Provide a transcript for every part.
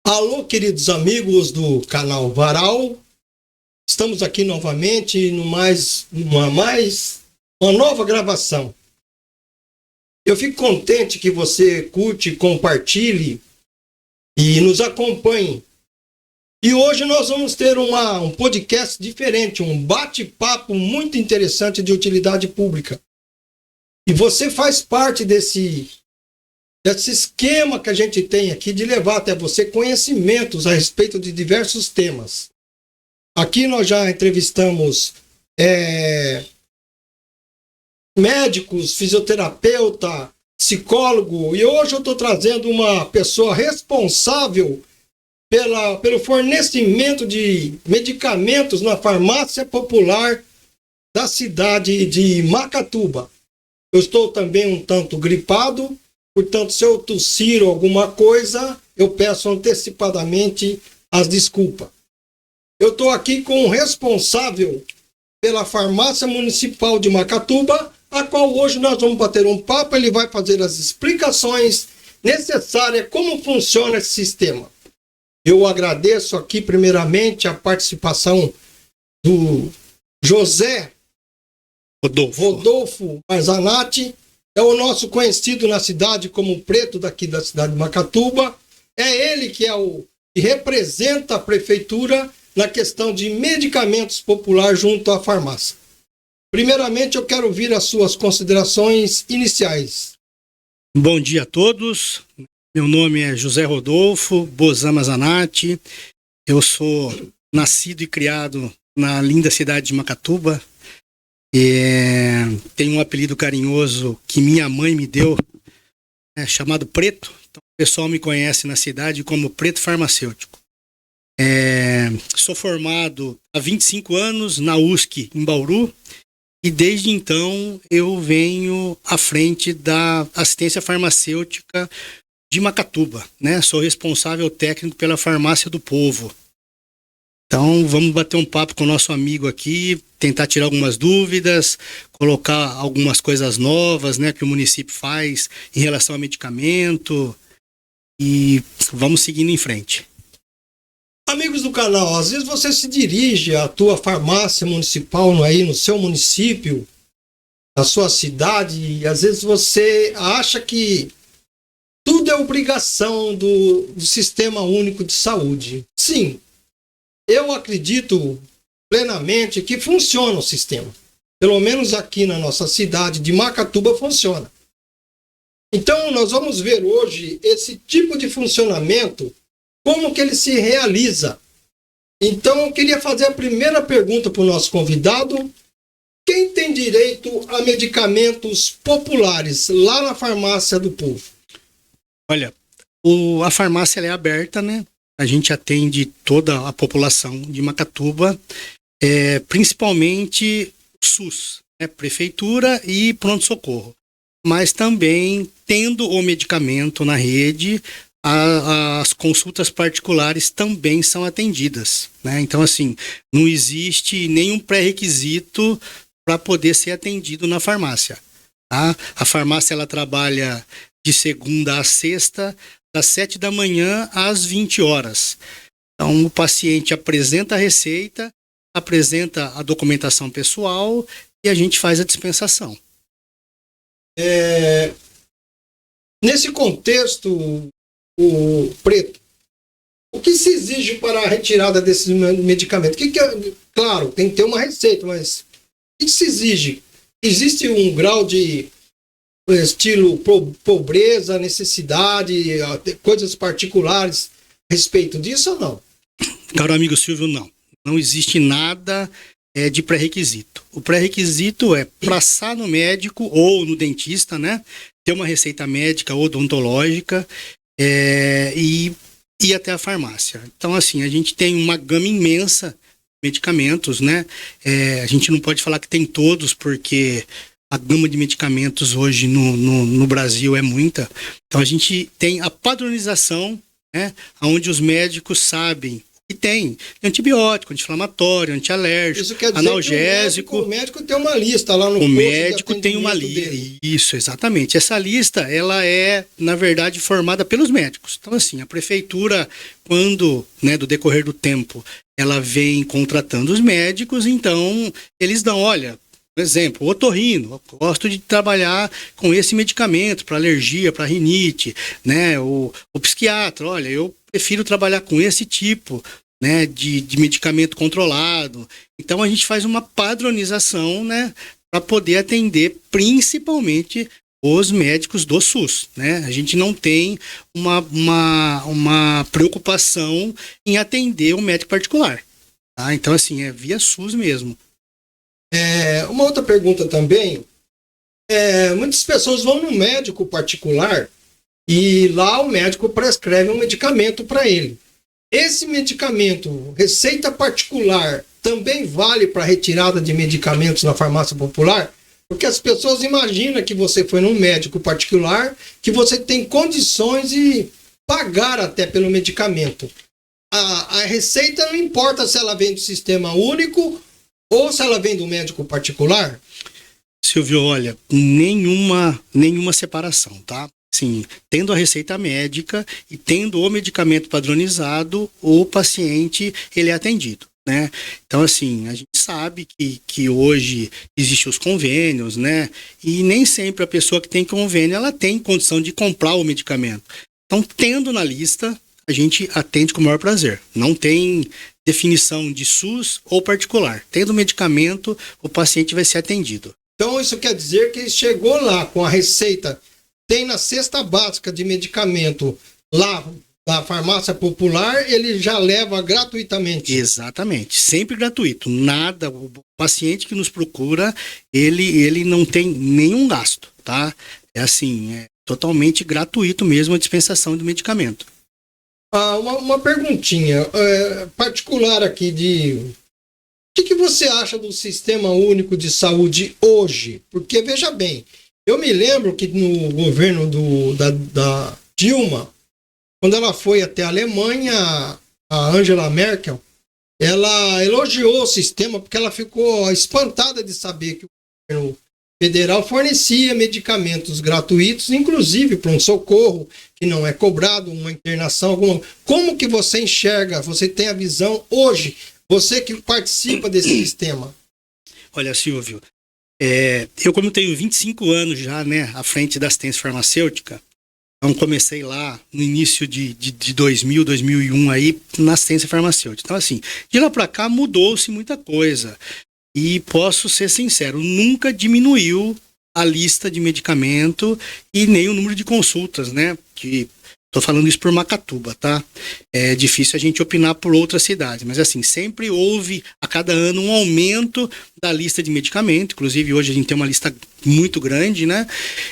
Alô, queridos amigos do canal Varal, estamos aqui novamente uma nova gravação. Eu fico contente que você curte, compartilhe e nos acompanhe. E hoje nós vamos ter um podcast diferente, um bate-papo muito interessante de utilidade pública. E você faz parte desse esquema que a gente tem aqui de levar até você conhecimentos a respeito de diversos temas. Aqui nós já entrevistamos médicos, fisioterapeuta, psicólogo, e hoje eu estou trazendo uma pessoa responsável pelo fornecimento de medicamentos na farmácia popular da cidade de Macatuba. Eu estou também um tanto gripado, portanto, se eu tossir alguma coisa, eu peço antecipadamente as desculpas. Eu estou aqui com o responsável pela farmácia municipal de Macatuba, a qual hoje nós vamos bater um papo, ele vai fazer as explicações necessárias como funciona esse sistema. Eu agradeço aqui primeiramente a participação do José Rodolfo Marzanati, é o nosso conhecido na cidade como Preto daqui da cidade de Macatuba. É ele que que representa a prefeitura na questão de medicamentos populares junto à farmácia. Primeiramente, eu quero ouvir as suas considerações iniciais. Bom dia a todos. Meu nome é José Rodolfo Bozan Marzanati. Eu sou nascido e criado na linda cidade de Macatuba. Tenho um apelido carinhoso que minha mãe me deu, chamado Preto. Então, o pessoal me conhece na cidade como Preto Farmacêutico. Sou formado há 25 anos na USC em Bauru e desde então eu venho à frente da assistência farmacêutica de Macatuba, né? Sou responsável técnico pela Farmácia do Povo. Então, vamos bater um papo com o nosso amigo aqui, tentar tirar algumas dúvidas, colocar algumas coisas novas, né, que o município faz em relação a medicamento e vamos seguindo em frente. Amigos do canal, às vezes você se dirige à tua farmácia municipal aí no seu município, na sua cidade, e às vezes você acha que tudo é obrigação do Sistema Único de Saúde. Sim. Eu acredito plenamente que funciona o sistema. Pelo menos aqui na nossa cidade de Macatuba funciona. Então nós vamos ver hoje esse tipo de funcionamento, como que ele se realiza. Então eu queria fazer a primeira pergunta para o nosso convidado. Quem tem direito a medicamentos populares lá na Farmácia do Povo? Olha, a farmácia ela é aberta, né? A gente atende toda a população de Macatuba, principalmente SUS, né, prefeitura e pronto-socorro. Mas também, tendo o medicamento na rede, as consultas particulares também são atendidas, né? Então, assim, não existe nenhum pré-requisito para poder ser atendido na farmácia. Tá? A farmácia ela trabalha de segunda a sexta, das 7 da manhã às 20 horas. Então, o paciente apresenta a receita, apresenta a documentação pessoal e a gente faz a dispensação. Nesse contexto, o Preto, o que se exige para a retirada desses medicamentos? Claro, tem que ter uma receita, mas o que se exige? Existe um grau de estilo pobreza, necessidade, coisas particulares a respeito disso ou não? Caro amigo Silvio, não. Não existe nada de pré-requisito. O pré-requisito é passar no médico ou no dentista, né? Ter uma receita médica ou odontológica e ir até a farmácia. Então, assim, a gente tem uma gama imensa de medicamentos, né? A gente não pode falar que tem todos, porque a gama de medicamentos hoje no Brasil é muita. Então a gente tem a padronização, né, onde os médicos sabem E tem antibiótico, anti-inflamatório, antialérgico, Isso quer dizer analgésico. que o médico tem uma lista lá no O posto de médico tem uma atendimento lista. dele. Isso, exatamente. Essa lista, ela é, na verdade, formada pelos médicos. Então, assim, a prefeitura, quando, né, do decorrer do tempo, ela vem contratando os médicos, então eles dão, olha, por exemplo, o otorrino, eu gosto de trabalhar com esse medicamento para alergia, para rinite, né? O psiquiatra, olha, eu prefiro trabalhar com esse tipo, né, de medicamento controlado. Então a gente faz uma padronização, né, para poder atender principalmente os médicos do SUS, né? A gente não tem uma preocupação em atender o médico particular, tá? Então, assim, é via SUS mesmo. Uma outra pergunta também, muitas pessoas vão no médico particular e lá o médico prescreve um medicamento para ele. Esse medicamento, receita particular, também vale para retirada de medicamentos na farmácia popular? Porque as pessoas imaginam que você foi num médico particular, que você tem condições de pagar até pelo medicamento. A receita não importa se ela vem do sistema único ou se ela vem do médico particular? Silvio, olha, nenhuma separação, tá? Sim, tendo a receita médica e tendo o medicamento padronizado, o paciente ele é atendido, né? Então, assim, a gente sabe que hoje existem os convênios, né? E nem sempre a pessoa que tem convênio, ela tem condição de comprar o medicamento. Então, tendo na lista, a gente atende com o maior prazer. Não tem definição de SUS ou particular. Tendo medicamento, o paciente vai ser atendido. Então, isso quer dizer que chegou lá com a receita, tem na cesta básica de medicamento lá da farmácia popular, ele já leva gratuitamente. Exatamente, sempre gratuito. Nada, o paciente que nos procura, ele não tem nenhum gasto, tá? É assim, é totalmente gratuito mesmo a dispensação do medicamento. Uma perguntinha particular aqui o que você acha do Sistema Único de Saúde hoje? Porque, veja bem, eu me lembro que no governo da Dilma, quando ela foi até a Alemanha, a Angela Merkel, ela elogiou o sistema porque ela ficou espantada de saber que o governo federal fornecia medicamentos gratuitos, inclusive pronto-socorro, que não é cobrado, uma internação alguma. Como que você enxerga, você tem a visão hoje, você que participa desse sistema? Olha, Silvio, eu como tenho 25 anos já, né, à frente da assistência farmacêutica, então comecei lá no início de 2000, 2001 aí na assistência farmacêutica. Então assim, de lá para cá mudou-se muita coisa. E posso ser sincero, nunca diminuiu a lista de medicamento e nem o número de consultas, né? Tô falando isso por Macatuba, tá? É difícil a gente opinar por outras cidades, mas assim, sempre houve a cada ano um aumento da lista de medicamento, inclusive hoje a gente tem uma lista muito grande, né?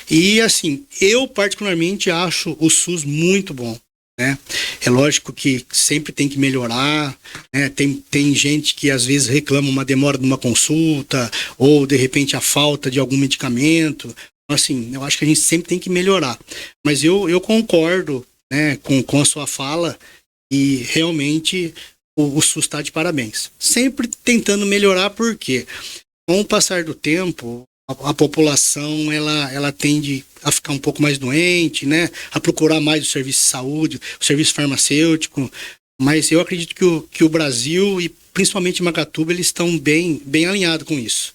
E assim, eu particularmente acho o SUS muito bom, né? É lógico que sempre tem que melhorar, né? Tem gente que às vezes reclama uma demora de uma consulta ou de repente a falta de algum medicamento. Assim, eu acho que a gente sempre tem que melhorar. Mas eu concordo, né, com a sua fala e realmente o SUS está de parabéns. Sempre tentando melhorar, porque com o passar do tempo, a população ela tende a ficar um pouco mais doente, né, a procurar mais o serviço de saúde, o serviço farmacêutico. Mas eu acredito que o Brasil e principalmente Macatuba, eles estão bem alinhados com isso.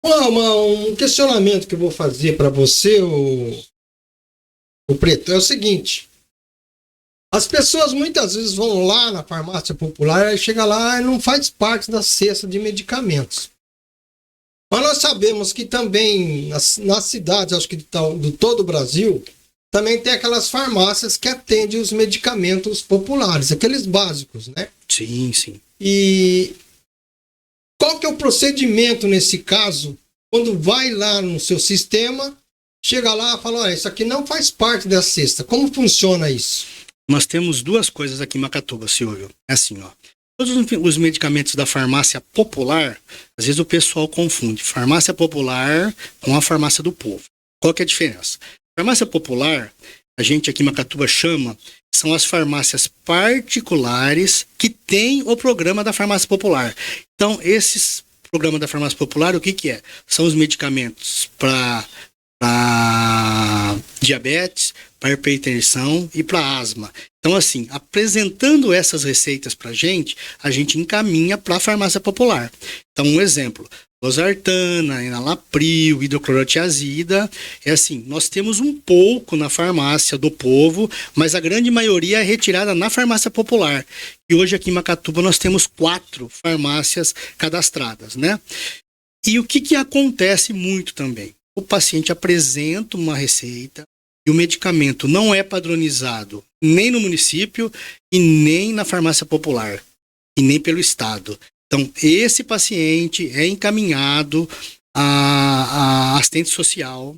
Um questionamento que eu vou fazer para você, o Preto, é o seguinte: as pessoas muitas vezes vão lá na farmácia popular e chega lá e não faz parte da cesta de medicamentos. Mas nós sabemos que também nas cidades, acho que do todo o Brasil, também tem aquelas farmácias que atendem os medicamentos populares, aqueles básicos, né? Sim, sim. E qual que é o procedimento nesse caso, quando vai lá no seu sistema, chega lá e fala, olha, isso aqui não faz parte da cesta. Como funciona isso? Nós temos duas coisas aqui em Macatuba, Silvio. É assim, ó. Todos os medicamentos da farmácia popular, às vezes o pessoal confunde farmácia popular com a farmácia do povo. Qual que é a diferença? Farmácia popular, a gente aqui em Macatuba chama, são as farmácias particulares que têm o programa da farmácia popular. Então, esses programas da farmácia popular, o que que é? São os medicamentos para diabetes, para hipertensão e para asma. Então, assim, apresentando essas receitas para a gente encaminha para a farmácia popular. Então, um exemplo, losartana, enalapril, hidroclorotiazida, é assim, nós temos um pouco na farmácia do povo, mas a grande maioria é retirada na farmácia popular. E hoje aqui em Macatuba nós temos 4 farmácias cadastradas, né? E o que acontece muito também? O paciente apresenta uma receita e o medicamento não é padronizado nem no município e nem na farmácia popular e nem pelo estado. Então, esse paciente é encaminhado à assistente social,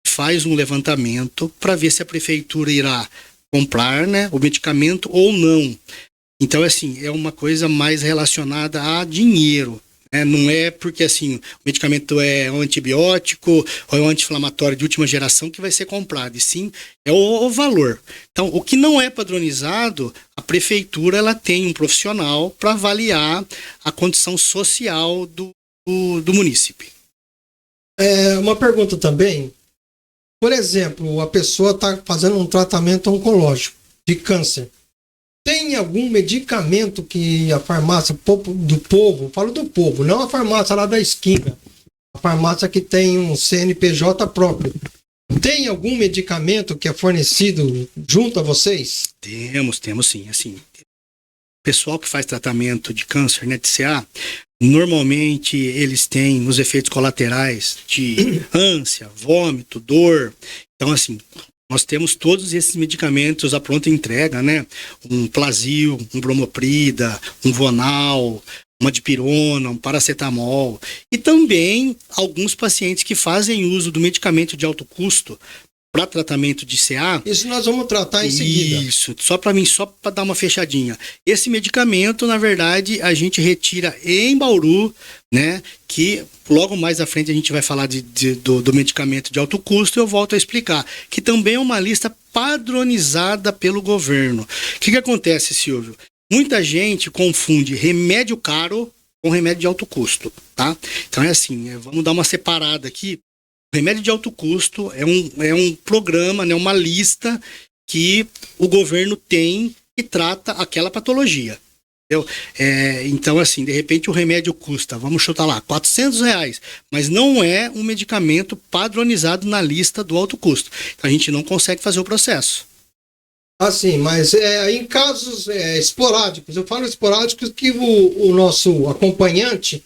faz um levantamento para ver se a prefeitura irá comprar, né, o medicamento ou não. Então, assim, é uma coisa mais relacionada a dinheiro. Não é porque assim, o medicamento é um antibiótico ou é um anti-inflamatório de última geração que vai ser comprado, e sim é o valor. Então, o que não é padronizado, a prefeitura ela tem um profissional para avaliar a condição social do munícipe. Uma pergunta também. Por exemplo, a pessoa está fazendo um tratamento oncológico de câncer. Tem algum medicamento que a farmácia do povo, falo do povo, não a farmácia lá da esquina, a farmácia que tem um CNPJ próprio, tem algum medicamento que é fornecido junto a vocês? Temos sim, assim. O pessoal que faz tratamento de câncer, né, de CA, normalmente eles têm os efeitos colaterais de ânsia, vômito, dor. Então, assim, nós temos todos esses medicamentos à pronta entrega, né? Um Plasil, um Bromoprida, um Vonal, uma dipirona, um paracetamol. E também alguns pacientes que fazem uso do medicamento de alto custo para tratamento de CA. Isso nós vamos tratar em seguida. Isso, só para dar uma fechadinha. Esse medicamento, na verdade, a gente retira em Bauru, né? Que logo mais à frente a gente vai falar do medicamento de alto custo e eu volto a explicar. Que também é uma lista padronizada pelo governo. O que acontece, Silvio? Muita gente confunde remédio caro com remédio de alto custo, tá? Então é assim, vamos dar uma separada aqui. O remédio de alto custo é um programa, né, uma lista que o governo tem que trata aquela patologia. Entendeu? Então, assim, de repente o remédio custa, vamos chutar lá, R$400, mas não é um medicamento padronizado na lista do alto custo. Então a gente não consegue fazer o processo. Assim, mas em casos esporádicos, eu falo esporádicos que o nosso acompanhante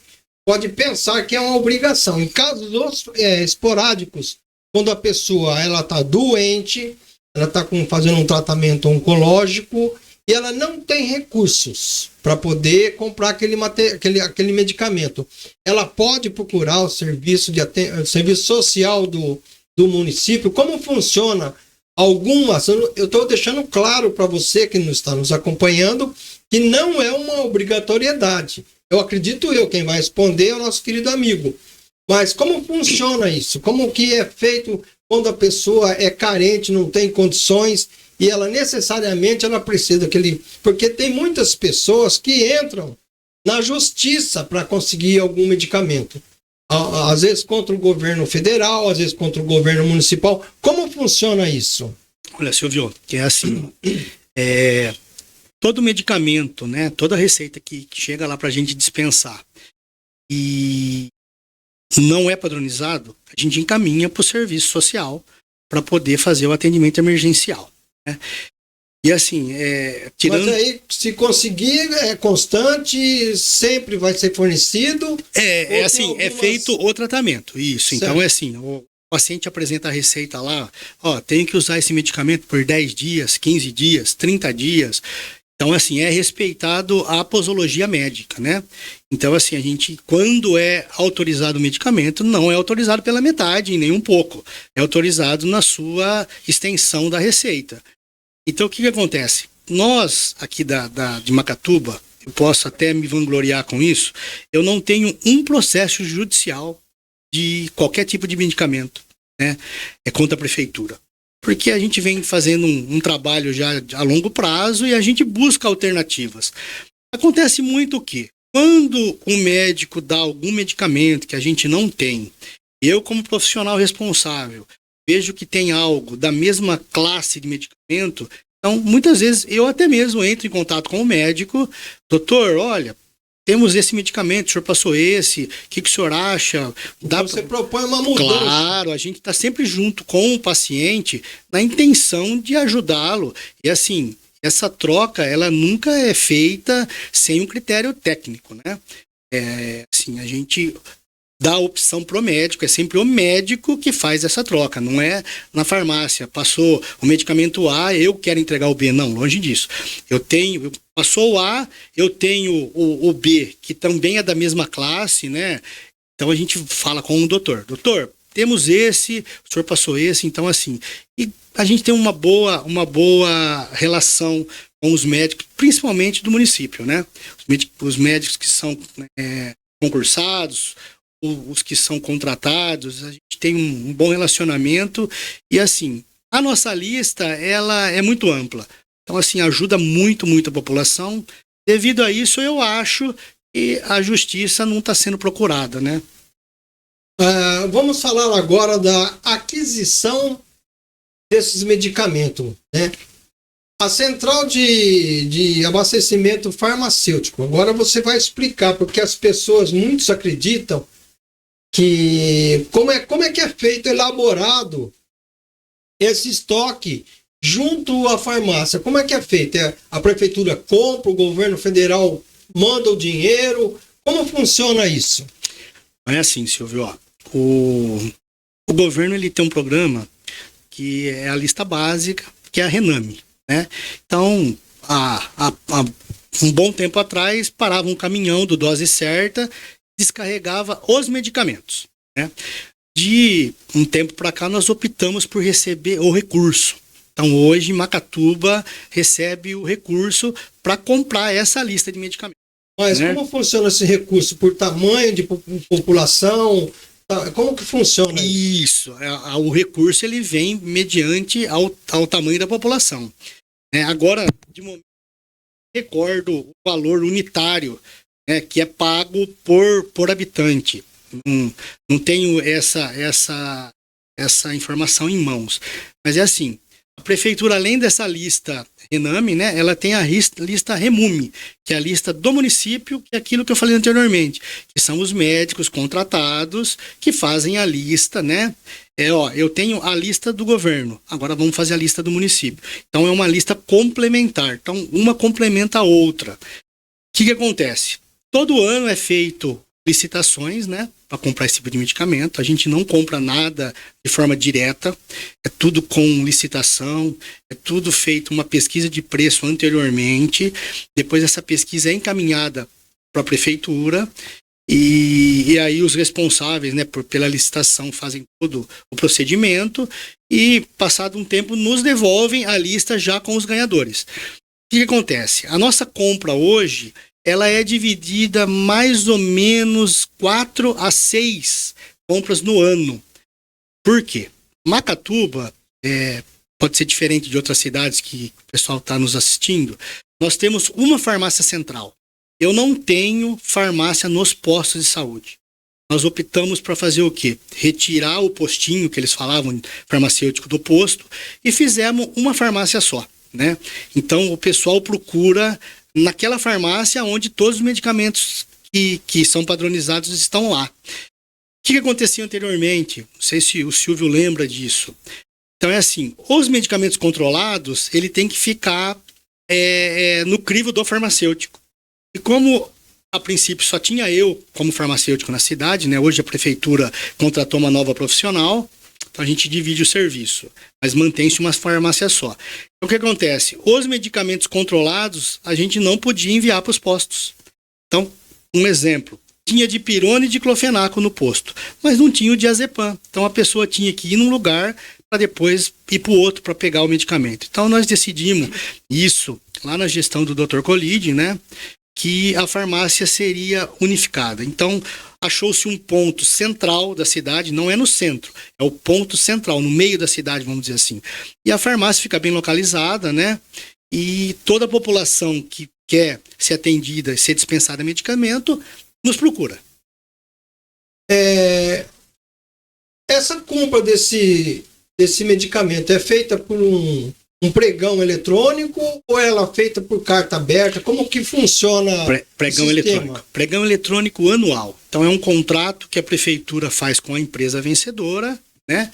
pode pensar que é uma obrigação. Em casos esporádicos, quando a pessoa está doente, ela está fazendo um tratamento oncológico e ela não tem recursos para poder comprar aquele medicamento, ela pode procurar o serviço social do município. Como funciona? Eu estou deixando claro para você que está nos acompanhando que não é uma obrigatoriedade. Eu acredito quem vai responder é o nosso querido amigo. Mas como funciona isso? Como que é feito quando a pessoa é carente, não tem condições e ela necessariamente precisa daquele... Porque tem muitas pessoas que entram na justiça para conseguir algum medicamento. Às vezes contra o governo federal, às vezes contra o governo municipal. Como funciona isso? Olha, Silvio, que é assim... Todo medicamento, né, toda receita que chega lá para a gente dispensar e não é padronizado, a gente encaminha para o serviço social para poder fazer o atendimento emergencial, né? E assim, tirando... Mas aí, se conseguir, é constante, sempre vai ser fornecido? Assim, é feito o tratamento, isso. Certo. Então é assim, o paciente apresenta a receita lá, tem que usar esse medicamento por 10 dias, 15 dias, 30 dias... Então, assim, é respeitado a posologia médica, né? Então, assim, a gente, quando é autorizado o medicamento, não é autorizado pela metade, nem um pouco. É autorizado na sua extensão da receita. Então, o que acontece? Nós, aqui de Macatuba, eu posso até me vangloriar com isso, eu não tenho um processo judicial de qualquer tipo de medicamento, né? É contra a prefeitura. porque a gente vem fazendo um trabalho já a longo prazo e a gente busca alternativas. Acontece muito o quê? Quando um médico dá algum medicamento que a gente não tem, eu, como profissional responsável, vejo que tem algo da mesma classe de medicamento, então, muitas vezes, eu até mesmo entro em contato com o médico, doutor, olha, temos esse medicamento, o senhor passou esse, o que o senhor acha? Você propõe uma mudança. Claro, a gente está sempre junto com o paciente na intenção de ajudá-lo. E assim, essa troca, ela nunca é feita sem um critério técnico, né? Assim, a gente dá a opção pro médico, é sempre o médico que faz essa troca, não é na farmácia, passou o medicamento A, eu quero entregar o B, não, longe disso. Passou o A, eu tenho o B, que também é da mesma classe, né? Então a gente fala com o doutor, temos esse, o senhor passou esse, então assim, e a gente tem uma boa relação com os médicos, principalmente do município, né? Os médicos que são concursados, os que são contratados, a gente tem um bom relacionamento e assim, a nossa lista, ela é muito ampla, então assim, ajuda muito a população. Devido a isso, eu acho que a justiça não está sendo procurada, né? Vamos falar agora da aquisição desses medicamentos, né? A central de abastecimento farmacêutico, agora você vai explicar, porque as pessoas, muitos acreditam que como é que é feito, elaborado esse estoque junto à farmácia? Como é que é feito? A prefeitura compra, o governo federal manda o dinheiro? Como funciona isso? É assim, Silvio, ó, o governo ele tem um programa que é a lista básica, que é a Rename, né? Então, há um bom tempo atrás, parava um caminhão do Dose Certa, descarregava os medicamentos, né? De um tempo para cá, nós optamos por receber o recurso. Então, hoje, Macatuba recebe o recurso para comprar essa lista de medicamentos. Mas né? Como funciona esse recurso? Por tamanho de população? Como que funciona isso? O recurso ele vem mediante ao tamanho da população. Agora, de momento, recordo o valor unitário, né, que é pago por habitante. Não tenho essa informação em mãos. Mas é assim, a prefeitura, além dessa lista Rename, né, ela tem a lista Remume, que é a lista do município, que é aquilo que eu falei anteriormente, que são os médicos contratados que fazem a lista, né? Eu tenho a lista do governo, agora vamos fazer a lista do município. Então é uma lista complementar, então uma complementa a outra. O que acontece? Todo ano é feito licitações, né, para comprar esse tipo de medicamento. A gente não compra nada de forma direta, é tudo com licitação, é tudo feito uma pesquisa de preço anteriormente, depois essa pesquisa é encaminhada para a prefeitura e aí os responsáveis, né, pela licitação fazem todo o procedimento e, passado um tempo, nos devolvem a lista já com os ganhadores. O que acontece? A nossa compra hoje, ela é dividida mais ou menos 4 a 6 compras no ano. Por quê? Macatuba, pode ser diferente de outras cidades que o pessoal está nos assistindo, nós temos uma farmácia central. Eu não tenho farmácia nos postos de saúde. Nós optamos para fazer o quê? Retirar o postinho, que eles falavam, farmacêutico do posto, e fizemos uma farmácia só, né? Então o pessoal procura naquela farmácia onde todos os medicamentos que são padronizados estão lá. O que acontecia anteriormente? Não sei se o Silvio lembra disso. Então é assim, os medicamentos controlados, ele tem que ficar no crivo do farmacêutico. E como a princípio só tinha eu como farmacêutico na cidade, né? Hoje a prefeitura contratou uma nova profissional, então a gente divide o serviço, mas mantém-se uma farmácia só. Então o que acontece? Os medicamentos controlados a gente não podia enviar para os postos. Então, um exemplo, tinha dipirona e diclofenaco no posto, mas não tinha o diazepam. Então a pessoa tinha que ir num lugar para depois ir para o outro para pegar o medicamento. Então nós decidimos isso lá na gestão do Dr. Colide, né? Que a farmácia seria unificada. Então, achou-se um ponto central da cidade, não é no centro, é o ponto central, no meio da cidade, vamos dizer assim. E a farmácia fica bem localizada, né? E toda a população que quer ser atendida e ser dispensada medicamento, nos procura. Essa compra desse medicamento é feita por um pregão eletrônico ou ela é feita por carta aberta? Como que funciona Pregão eletrônico. Pregão eletrônico anual. Então é um contrato que a prefeitura faz com a empresa vencedora, né?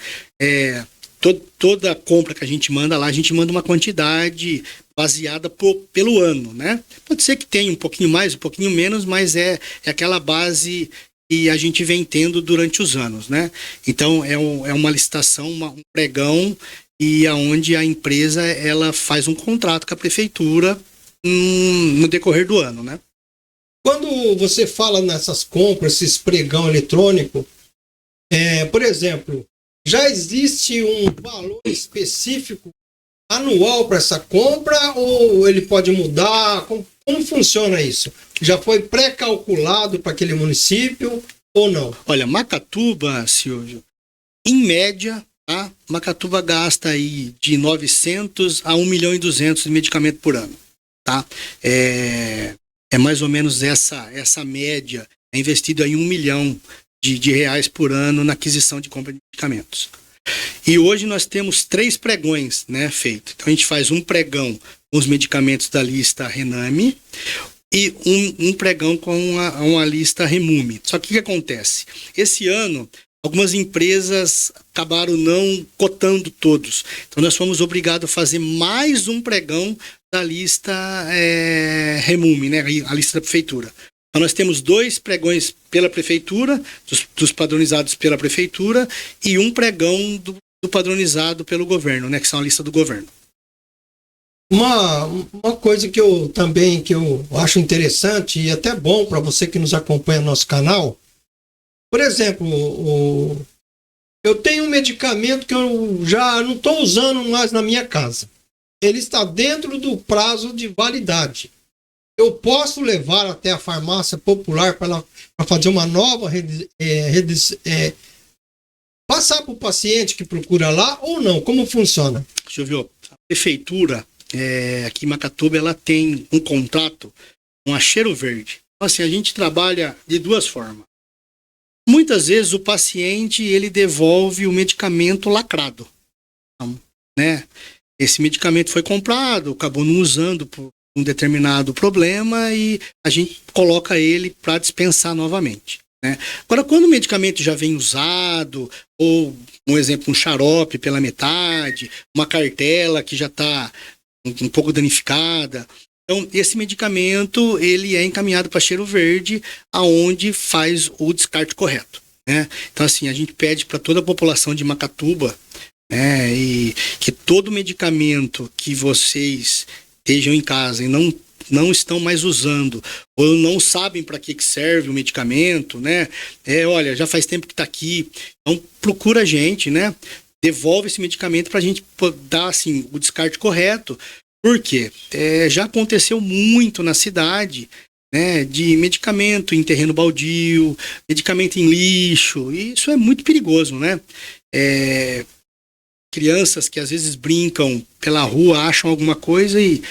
Toda compra que a gente manda lá, a gente manda uma quantidade baseada pelo ano, né? Pode ser que tenha um pouquinho mais, um pouquinho menos, mas é aquela base que a gente vem tendo durante os anos, né? Então é uma licitação, um pregão, e aonde a empresa ela faz um contrato com a prefeitura no decorrer do ano, né? Quando você fala nessas compras, esses pregão eletrônico, por exemplo, já existe um valor específico anual para essa compra ou ele pode mudar? Como funciona isso? Já foi pré-calculado para aquele município ou não? Olha, Macatuba, Silvio, em média, tá? Macatuba gasta aí de 900 a 1.200.000 de medicamento por ano, tá? É mais ou menos essa média. É investido aí 1 milhão de reais por ano na aquisição de compra de medicamentos. E hoje nós temos 3 pregões, né, feitos. Então a gente faz um pregão com os medicamentos da lista Rename e um pregão com uma lista Remume. Só que o que acontece? Esse ano, algumas empresas acabaram não cotando todos. Então nós fomos obrigados a fazer mais um pregão da lista Remume, né, a lista da prefeitura. Então nós temos 2 pregões pela prefeitura, dos padronizados pela prefeitura, e um pregão do padronizado pelo governo, né, que são a lista do governo. Uma coisa que eu acho interessante e até bom para você que nos acompanha no nosso canal, por exemplo, eu tenho um medicamento que eu já não estou usando mais na minha casa. Ele está dentro do prazo de validade. Eu posso levar até a farmácia popular para fazer uma nova passar para o paciente que procura lá ou não? Como funciona? Deixa eu ver. A prefeitura aqui em Macatuba, ela tem um contrato com a Cheiro Verde. Então, assim, a gente trabalha de 2 formas. Muitas vezes o paciente ele devolve o medicamento lacrado, então, né? Esse medicamento foi comprado, acabou não usando por um determinado problema e a gente coloca ele para dispensar novamente, né? Agora, quando o medicamento já vem usado, ou, um exemplo, um xarope pela metade, uma cartela que já está um pouco danificada, então esse medicamento ele é encaminhado para Cheiro Verde, aonde faz o descarte correto, né? Então, assim, a gente pede para toda a população de Macatuba, né, e que todo medicamento que vocês estejam em casa e não estão mais usando, ou não sabem para que serve o medicamento, né? Olha, já faz tempo que está aqui, então procura a gente, né? Devolve esse medicamento para a gente dar, assim, o descarte correto. Por quê? Já aconteceu muito na cidade, né, de medicamento em terreno baldio, medicamento em lixo, e isso é muito perigoso, né? Crianças que às vezes brincam pela rua, acham alguma coisa e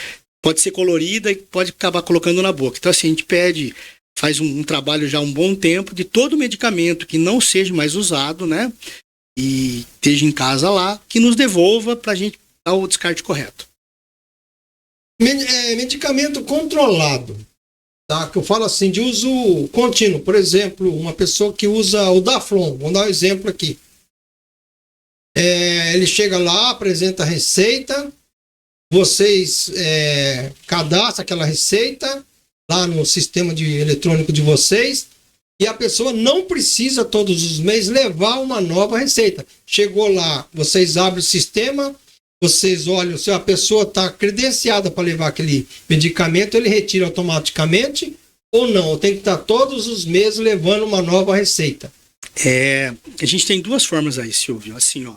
pode ser colorida e pode acabar colocando na boca. Então, assim, a gente faz um trabalho já há um bom tempo de todo medicamento que não seja mais usado, né, e esteja em casa lá, que nos devolva para a gente dar o descarte correto. Medicamento controlado, tá? Que eu falo assim, de uso contínuo. Por exemplo, uma pessoa que usa o Daflon, vamos dar um exemplo aqui. Ele chega lá, apresenta a receita, vocês cadastram aquela receita lá no sistema eletrônico de vocês e a pessoa não precisa todos os meses levar uma nova receita. Chegou lá, vocês abrem o sistema, vocês olham se a pessoa está credenciada para levar aquele medicamento, ele retira automaticamente ou não? Tem que estar todos os meses levando uma nova receita. A gente tem 2 formas aí, Silvio. Assim, ó,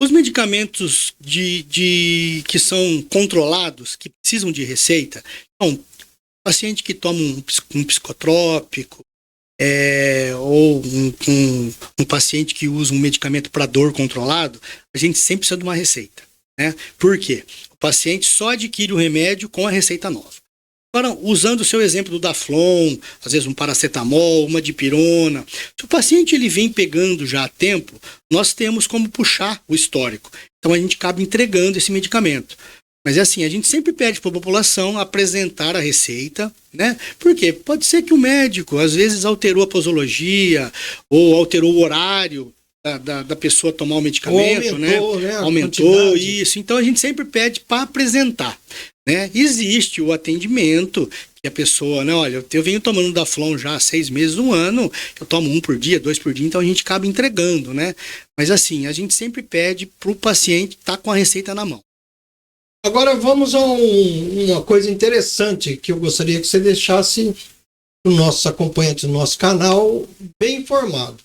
os medicamentos que são controlados, que precisam de receita, então, paciente que toma um psicotrópico, ou um paciente que usa um medicamento para dor controlado, a gente sempre precisa de uma receita, né? Por quê? O paciente só adquire o remédio com a receita nova. Agora, usando o seu exemplo do Daflon, às vezes um paracetamol, uma dipirona, se o paciente ele vem pegando já há tempo, nós temos como puxar o histórico. Então a gente acaba entregando esse medicamento. Mas é assim, a gente sempre pede para a população apresentar a receita, né? Porque pode ser que o médico, às vezes, alterou a posologia ou alterou o horário da pessoa tomar o medicamento, aumentou, né? Aumentou isso. Então a gente sempre pede para apresentar, né? Existe o atendimento que a pessoa, né? Olha, eu venho tomando Daflon já há 6 meses, 1 ano, eu tomo 1 por dia, 2 por dia, então a gente acaba entregando, né? Mas assim, a gente sempre pede para o paciente estar com a receita na mão. Agora vamos a uma coisa interessante que eu gostaria que você deixasse os nossos acompanhantes do nosso canal bem informado.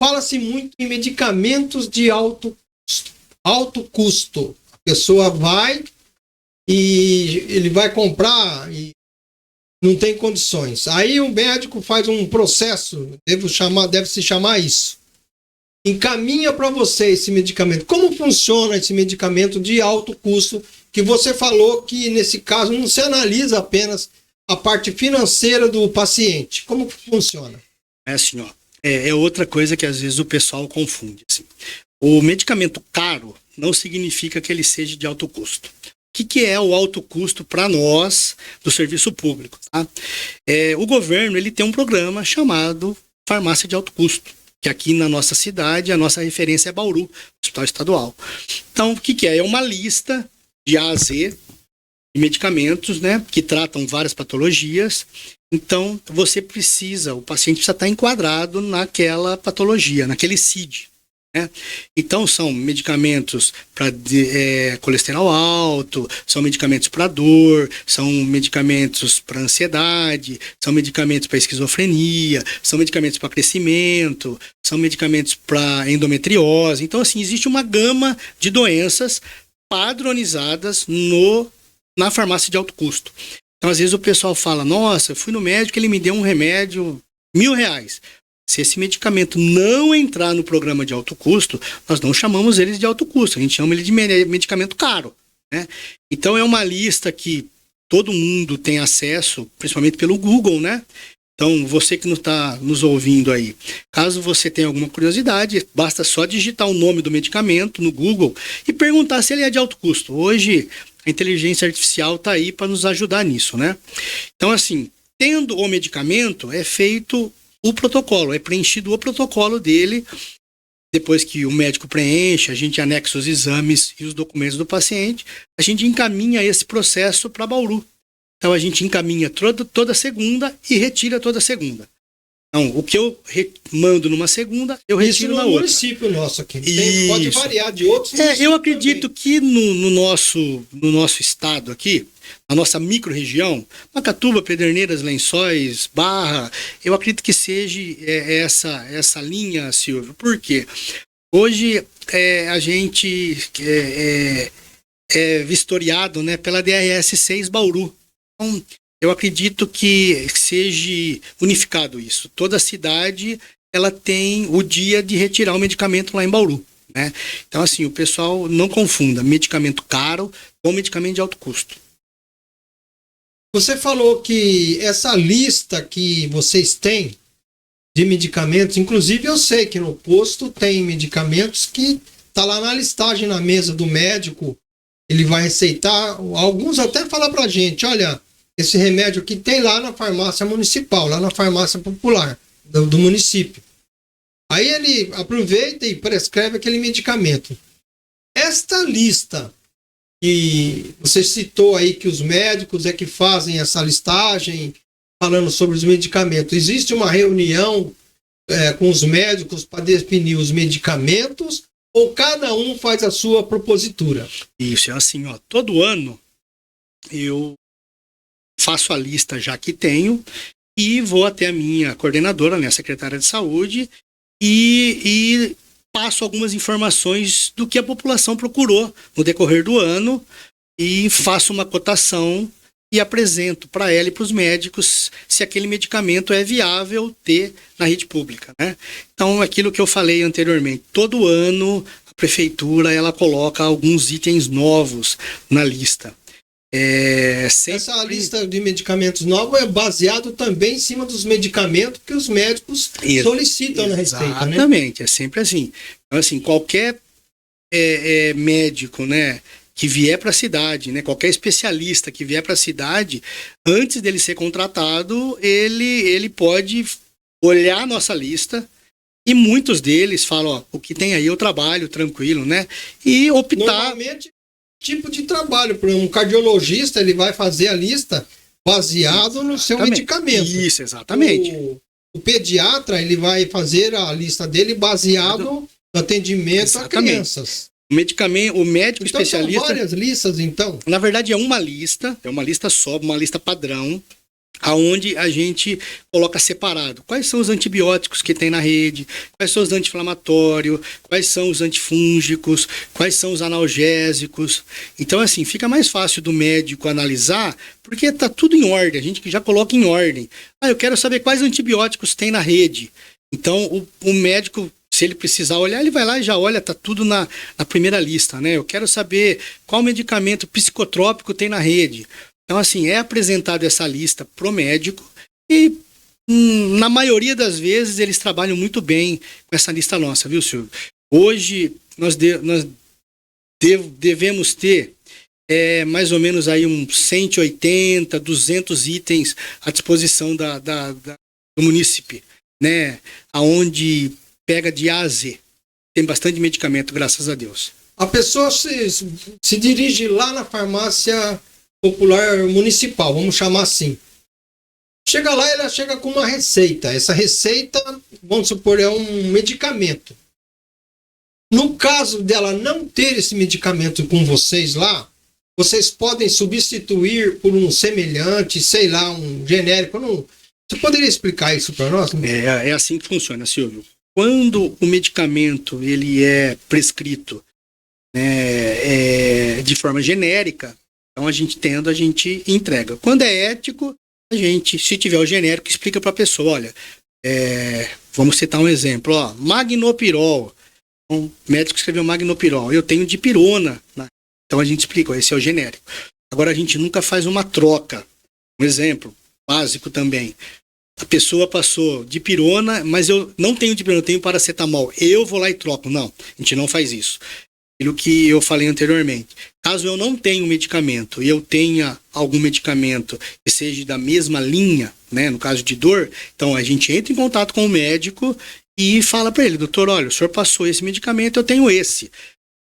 Fala-se muito em medicamentos de alto custo. A pessoa vai e ele vai comprar e não tem condições. Aí o médico faz um processo, deve se chamar isso. Encaminha para você esse medicamento. Como funciona esse medicamento de alto custo que você falou que nesse caso não se analisa apenas a parte financeira do paciente? Como funciona? É assim, ó. É outra coisa que às vezes o pessoal confunde. Assim. O medicamento caro não significa que ele seja de alto custo. O que é o alto custo para nós do serviço público? Tá? O governo ele tem um programa chamado Farmácia de Alto Custo, que aqui na nossa cidade a nossa referência é Bauru, Hospital Estadual. Então, o que é? É uma lista de A a Z de medicamentos, né, que tratam várias patologias. Então, o paciente precisa estar enquadrado naquela patologia, naquele CID. Né? Então, são medicamentos para colesterol alto, são medicamentos para dor, são medicamentos para ansiedade, são medicamentos para esquizofrenia, são medicamentos para crescimento, são medicamentos para endometriose. Então, assim, existe uma gama de doenças padronizadas na farmácia de alto custo. Então, às vezes o pessoal fala, nossa, eu fui no médico, ele me deu um remédio R$1.000. Se esse medicamento não entrar no programa de alto custo, nós não chamamos ele de alto custo, a gente chama ele de medicamento caro. Né? Então, é uma lista que todo mundo tem acesso, principalmente pelo Google, né? Então, você que não está nos ouvindo aí, caso você tenha alguma curiosidade, basta só digitar o nome do medicamento no Google e perguntar se ele é de alto custo. Hoje, a inteligência artificial está aí para nos ajudar nisso, né? Então, assim, tendo o medicamento, é feito o protocolo, é preenchido o protocolo dele. Depois que o médico preenche, a gente anexa os exames e os documentos do paciente, a gente encaminha esse processo para Bauru. Então, a gente encaminha toda segunda e retira toda segunda. Então, o que eu mando numa segunda, eu retiro na outra. Isso no município nosso aqui. Pode variar de outros municípios. Eu acredito que no nosso estado aqui, na nossa micro-região, Macatuba, Pederneiras, Lençóis, Barra, eu acredito que seja essa linha, Silvio. Por quê? Hoje a gente é vistoriado, né, pela DRS 6 Bauru. Então, eu acredito que seja unificado isso. Toda cidade ela tem o dia de retirar o medicamento lá em Bauru. Né? Então, assim, o pessoal não confunda medicamento caro com medicamento de alto custo. Você falou que essa lista que vocês têm de medicamentos, inclusive eu sei que no posto tem medicamentos que tá lá na listagem na mesa do médico, ele vai receitar, alguns até falam pra gente, olha, esse remédio aqui tem lá na farmácia municipal, lá na farmácia popular do município. Aí ele aproveita e prescreve aquele medicamento. Esta lista que você citou aí que os médicos é que fazem essa listagem falando sobre os medicamentos. Existe uma reunião com os médicos para definir os medicamentos ou cada um faz a sua propositura? Isso, é assim, ó, todo ano eu faço a lista já que tenho e vou até a minha coordenadora, né, a secretária de saúde, e passo algumas informações do que a população procurou no decorrer do ano e faço uma cotação e apresento para ela e para os médicos se aquele medicamento é viável ter na rede pública, né? Então, aquilo que eu falei anteriormente, todo ano a prefeitura ela coloca alguns itens novos na lista. Essa lista de medicamentos novos é baseado também em cima dos medicamentos que os médicos solicitam na receita, né? Exatamente, é sempre assim. Então, assim, qualquer médico, né, que vier para a cidade, né, qualquer especialista que vier para a cidade, antes dele ser contratado, ele pode olhar a nossa lista e muitos deles falam, ó, o que tem aí eu trabalho tranquilo, né, e optar... Normalmente, tipo de trabalho, por um cardiologista, ele vai fazer a lista baseado no seu medicamento. Isso, exatamente. O pediatra, ele vai fazer a lista dele baseado no atendimento a crianças. O médico então, especialista... São várias listas, então? Na verdade, é uma lista só, uma lista padrão, aonde a gente coloca separado quais são os antibióticos que tem na rede, quais são os anti-inflamatórios, quais são os antifúngicos, quais são os analgésicos. Então, assim, fica mais fácil do médico analisar, porque tá tudo em ordem, a gente já coloca em ordem. Eu quero saber quais antibióticos tem na rede. Então, o médico, se ele precisar olhar, ele vai lá e já olha, tá tudo na primeira lista, né? Eu quero saber qual medicamento psicotrópico tem na rede. Então, assim, é apresentada essa lista pro médico e, na maioria das vezes, eles trabalham muito bem com essa lista nossa, viu, Silvio? Hoje, nós devemos ter mais ou menos aí uns 180, 200 itens à disposição do munícipe, né? Aonde pega de A a Z. Tem bastante medicamento, graças a Deus. A pessoa se dirige lá na farmácia popular municipal, vamos chamar assim. Chega lá, ela chega com uma receita. Essa receita, vamos supor, é um medicamento. No caso dela não ter esse medicamento com vocês lá, vocês podem substituir por um semelhante, sei lá, um genérico. Você poderia explicar isso para nós? É assim que funciona, Silvio. Quando o medicamento ele é prescrito de forma genérica, então a gente entrega. Quando é ético, a gente, se tiver o genérico, explica para a pessoa, olha, vamos citar um exemplo, ó, Magnopirol. Um médico escreveu Magnopirol, eu tenho dipirona, né? Então a gente explica, ó, esse é o genérico. Agora a gente nunca faz uma troca. Um exemplo básico também. A pessoa passou dipirona, mas eu não tenho dipirona, eu tenho paracetamol. Eu vou lá e troco. Não, a gente não faz isso. Aquilo que eu falei anteriormente. Caso eu não tenha um medicamento e eu tenha algum medicamento que seja da mesma linha, né, no caso de dor, então a gente entra em contato com o médico e fala para ele, doutor, olha, o senhor passou esse medicamento, eu tenho esse.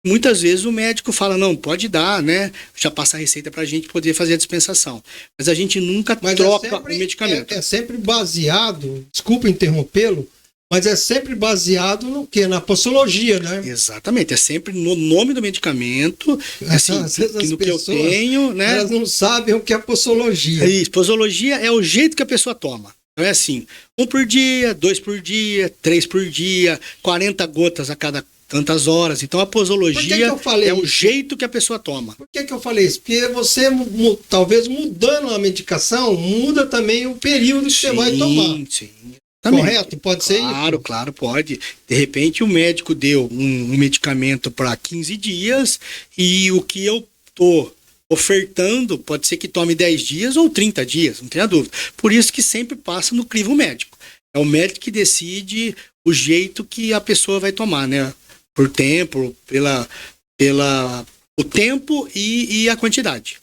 Muitas vezes o médico fala, não, pode dar, né, já passa a receita para a gente poder fazer a dispensação. Mas a gente nunca troca o medicamento. É sempre baseado, desculpa interrompê-lo, mas é sempre baseado no quê? Na posologia, né? Exatamente, é sempre no nome do medicamento, assim, no que eu tenho, né? Elas não sabem o que é posologia. Isso, posologia é o jeito que a pessoa toma. Então é assim, 1 por dia, 2 por dia, 3 por dia, 40 gotas a cada tantas horas. Então a posologia é o jeito que a pessoa toma. Por que eu falei isso? Porque você, talvez mudando a medicação, muda também o período que você vai tomar. Sim. Correto? Pode ser isso? Claro, pode. De repente o médico deu um medicamento para 15 dias e o que eu tô ofertando pode ser que tome 10 dias ou 30 dias, não tenha dúvida. Por isso que sempre passa no crivo médico. É o médico que decide o jeito que a pessoa vai tomar, né? Por tempo, o tempo e a quantidade.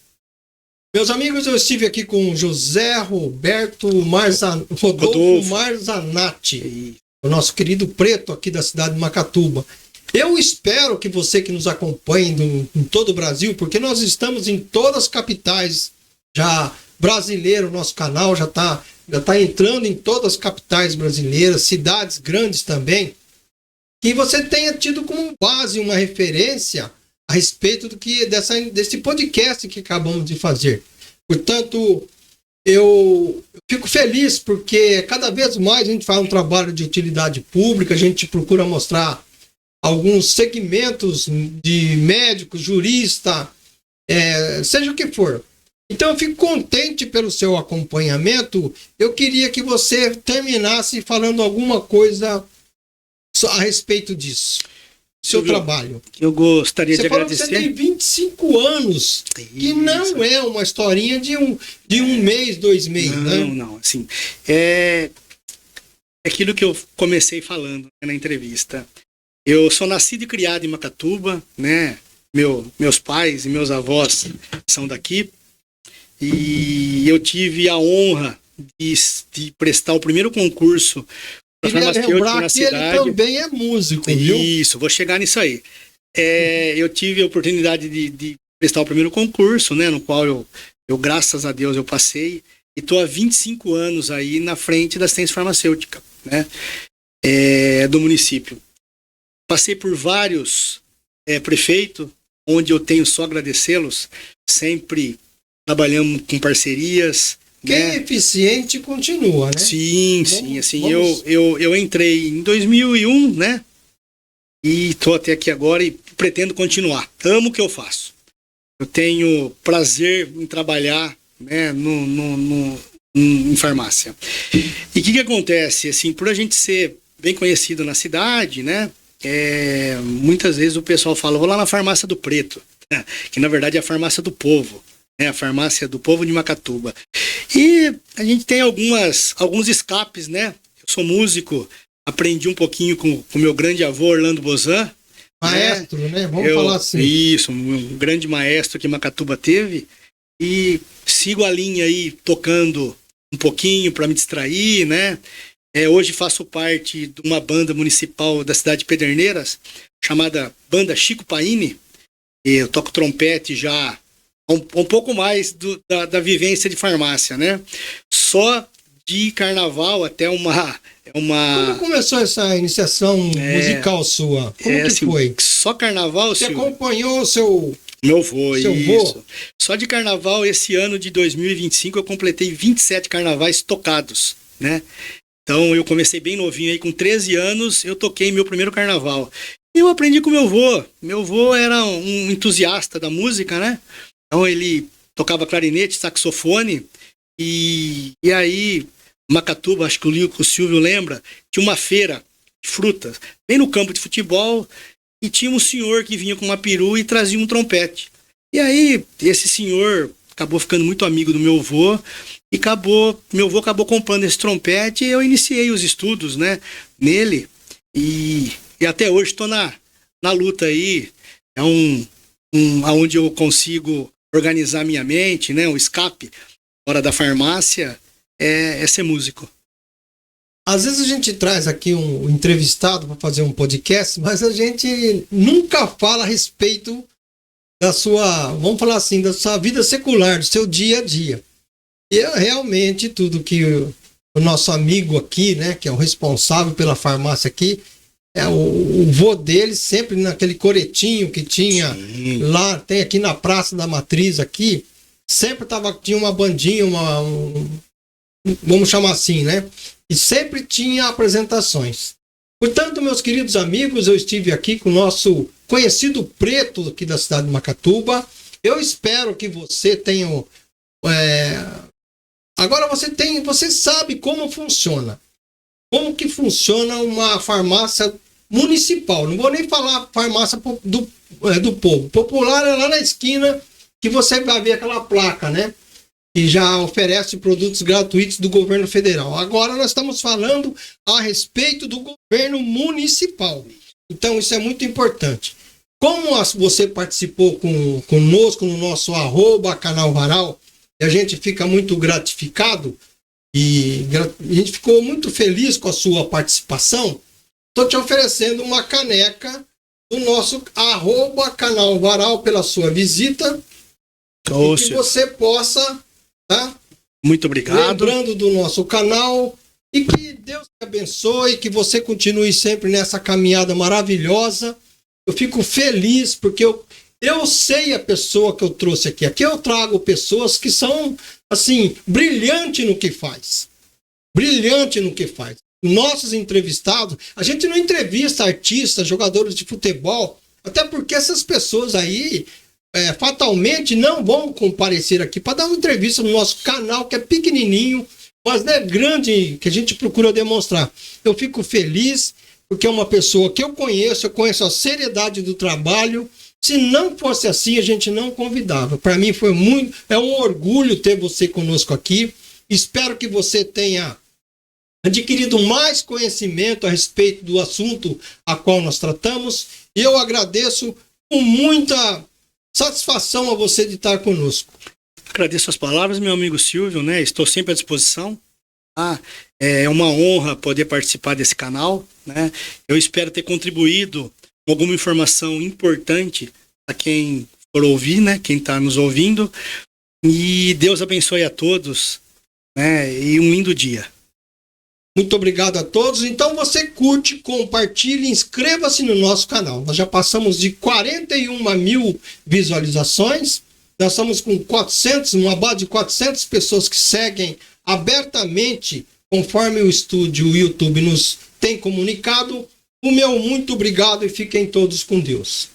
Meus amigos, eu estive aqui com José Roberto Rodolfo Marzanati, o nosso querido preto aqui da cidade de Macatuba. Eu espero que você que nos acompanhe em todo o Brasil, porque nós estamos em todas as capitais já brasileiras, o nosso canal já tá entrando em todas as capitais brasileiras, cidades grandes também, que você tenha tido como base uma referência a respeito desse podcast que acabamos de fazer. Portanto, eu fico feliz porque cada vez mais a gente faz um trabalho de utilidade pública, a gente procura mostrar alguns segmentos de médicos, jurista, seja o que for. Então eu fico contente pelo seu acompanhamento. Eu queria que você terminasse falando alguma coisa a respeito disso. Seu trabalho. Eu gostaria de falou agradecer. Que você tem 25 anos, que não é uma historinha de um mês, 2 meses, né? Não, assim, é aquilo que eu comecei falando, né, na entrevista. Eu sou nascido e criado em Macatuba, né? Meus pais e meus avós são daqui, e eu tive a honra de prestar o primeiro concurso para farmacêutico na cidade. Ele também é músico, viu? Isso, vou chegar nisso aí. Eu tive a oportunidade de prestar o primeiro concurso, né, no qual eu, graças a Deus, eu passei, e estou há 25 anos aí na frente da assistência farmacêutica, né, do município. Passei por vários prefeitos, onde eu tenho só agradecê-los, sempre trabalhamos com parcerias. Quem é eficiente continua, né? Sim, assim, eu entrei em 2001, né? E tô até aqui agora e pretendo continuar. Amo o que eu faço. Eu tenho prazer em trabalhar, né, em farmácia. E o que acontece? Assim, por a gente ser bem conhecido na cidade, né? Muitas vezes o pessoal fala, vou lá na farmácia do Preto, que na verdade é a farmácia do povo. A farmácia do povo de Macatuba. E a gente tem alguns escapes, né? Eu sou músico, aprendi um pouquinho com o meu grande avô, Orlando Bozan. Maestro, né? Vamos falar assim. Isso, um grande maestro que Macatuba teve. E sigo a linha aí, tocando um pouquinho para me distrair, né? Hoje faço parte de uma banda municipal da cidade de Pederneiras, chamada Banda Chico Paine. Eu toco trompete já um pouco mais da vivência de farmácia, né? Só de carnaval até uma... Como começou essa iniciação musical sua? Como que assim, foi? Só carnaval, Você acompanhou o seu... Meu avô, seu isso. Só de carnaval, esse ano de 2025, eu completei 27 carnavais tocados, né? Então, eu comecei bem novinho aí, com 13 anos, eu toquei meu primeiro carnaval. E eu aprendi com meu avô. Meu avô era um entusiasta da música, né? Então ele tocava clarinete, saxofone, e aí, Macatuba, acho que o Silvio lembra, tinha uma feira de frutas, bem no campo de futebol, e tinha um senhor que vinha com uma perua e trazia um trompete. E aí, esse senhor acabou ficando muito amigo do meu avô, e meu avô acabou comprando esse trompete, e eu iniciei os estudos, né, nele, e até hoje estou na luta aí, onde eu consigo organizar minha mente, né? O escape fora da farmácia é ser músico. Às vezes a gente traz aqui um entrevistado para fazer um podcast, mas a gente nunca fala a respeito da sua, vamos falar assim, da sua vida secular, do seu dia a dia. E realmente tudo que o nosso amigo aqui, né, que é o responsável pela farmácia aqui, o vô dele, sempre naquele coretinho que tinha. Sim. Lá, tem aqui na Praça da Matriz aqui, sempre tinha uma bandinha, vamos chamar assim, né? E sempre tinha apresentações. Portanto, meus queridos amigos, eu estive aqui com o nosso conhecido Preto aqui da cidade de Macatuba. Eu espero que você tenha... Agora você sabe como funciona. Como que funciona uma farmácia municipal. Não vou nem falar farmácia do povo. Popular é lá na esquina que você vai ver aquela placa, né? Que já oferece produtos gratuitos do governo federal. Agora nós estamos falando a respeito do governo municipal. Então isso é muito importante. Como você participou conosco no nosso @canal Varal, e a gente fica muito gratificado, e a gente ficou muito feliz com a sua participação. Estou te oferecendo uma caneca do nosso @canal Varal pela sua visita. E que você possa, tá? Muito obrigado. Lembrando do nosso canal, e que Deus te abençoe, que você continue sempre nessa caminhada maravilhosa. Eu fico feliz porque eu sei a pessoa que eu trouxe aqui. Aqui eu trago pessoas que são, assim, brilhantes no que faz. Brilhante no que faz. Nossos entrevistados, a gente não entrevista artistas, jogadores de futebol, até porque essas pessoas aí, fatalmente não vão comparecer aqui para dar uma entrevista no nosso canal, que é pequenininho, mas é grande, que a gente procura demonstrar. Eu fico feliz, porque é uma pessoa que eu conheço a seriedade do trabalho. Se não fosse assim, a gente não convidava. Para mim é um orgulho ter você conosco aqui. Espero que você tenha adquirido mais conhecimento a respeito do assunto a qual nós tratamos. E eu agradeço com muita satisfação a você de estar conosco. Agradeço as palavras, meu amigo Silvio, né? Estou sempre à disposição. É uma honra poder participar desse canal, né? Eu espero ter contribuído com alguma informação importante a quem for ouvir, né? Quem está nos ouvindo. E Deus abençoe a todos, né? E um lindo dia. Muito obrigado a todos. Então você curte, compartilhe, inscreva-se no nosso canal. Nós já passamos de 41 mil visualizações. Nós estamos com uma base de 400 pessoas que seguem abertamente, conforme o estúdio o YouTube nos tem comunicado. O meu muito obrigado e fiquem todos com Deus.